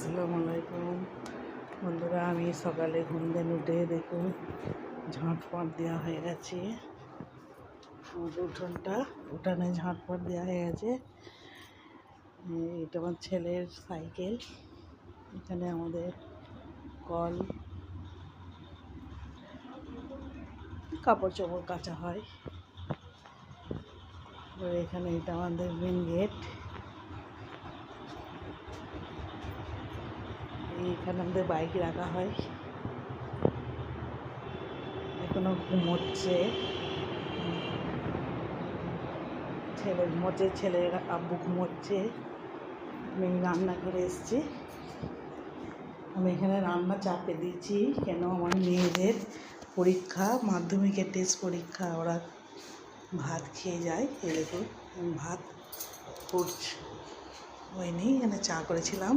আসসালামু আলাইকুম বন্ধুরা, আমি সকালে ঘুম থেকে উঠে দেখুন ঝাঁটপাট দেওয়া হয়ে গেছে। উঠানে ঝাঁটপাট দেওয়া হয়ে গেছে। এটা আমার ছেলের সাইকেল। এখানে আমাদের কল, কাপড় চোপড় কাচা হয়। এখানে এটা আমাদের মেন গেট। এইখানে আমাদের বাইক রাখা হয়। এখনো ঘুমোচ্ছে, ছেলে ঘুমোচ্ছে, ছেলের আব্বু ঘুমোচ্ছে। আমি রান্না করে এসেছি। আমি এখানে রান্না চাপে দিয়েছি, কেন আমার মেয়েদের পরীক্ষা, মাধ্যমিকের টেস্ট পরীক্ষা। ওরা ভাত খেয়ে যায়। এই দেখুন আমি ভাত করছি, হয়নি। এখানে চা করেছিলাম,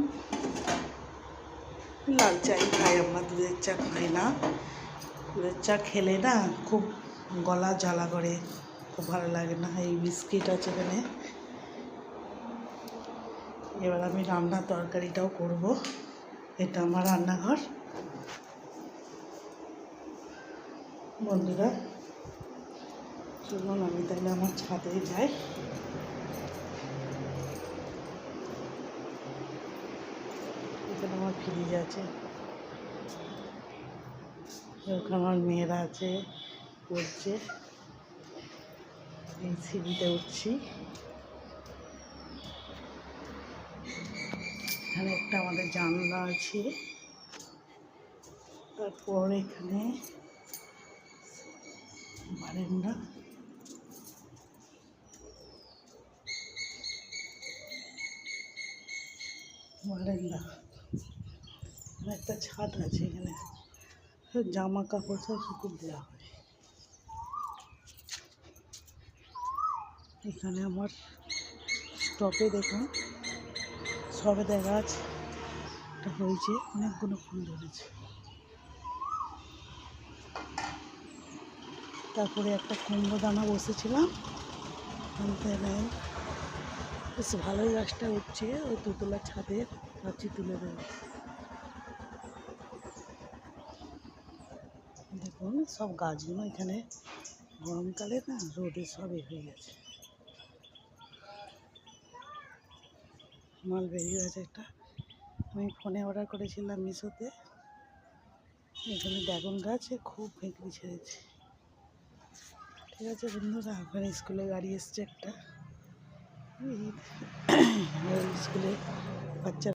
লাল চাই খাই আমরা, দুধের চা খাই না। দুধের চা খেলে না খুব গলা জ্বালা করে, খুব ভালো লাগে না। এই বিস্কিট আছে এখানে। এবার আমি রান্নার তরকারিটাও করব। এটা আমার রান্নাঘর। বন্ধুরা চলুন আমি তাহলে আমার ছাদে যাই। এখানে আমার ফ্রিজ আছে, ওখানে আমার মেয়েরা আছে, পড়ছে। এই সিঁড়িতে উঠছি। এখানে একটা আমাদের জানলা আছে। তারপর এখানে বারান্দা, একটা ছাদ আছে। এখানে জামা কাপড় সব শুকুর দেওয়া হয়। এখানে আমার স্টপে দেখুন সবেদা গাছ হয়েছে, অনেকগুলো ফুল ধরেছে। তারপরে একটা কুমড়োদানা বসেছিলাম, বেশ ভালোই গাছটা উঠছে। ওই দুতলা ছাদে ভাবছি তুলে দেব। দেখুন সব গাছগুলো এখানে গরমকালে না রোদে সব হয়ে গেছে। মালবেরি গাছ একটা আমি ফোনে অর্ডার করেছিলাম মিশোতে। এখানে ড্রাগন গাছে খুব ভেঁকড়ি ছেড়েছে। ঠিক আছে বন্ধুরা, ওখানে স্কুলে গাড়ি এসছে একটা, স্কুলে বাচ্চা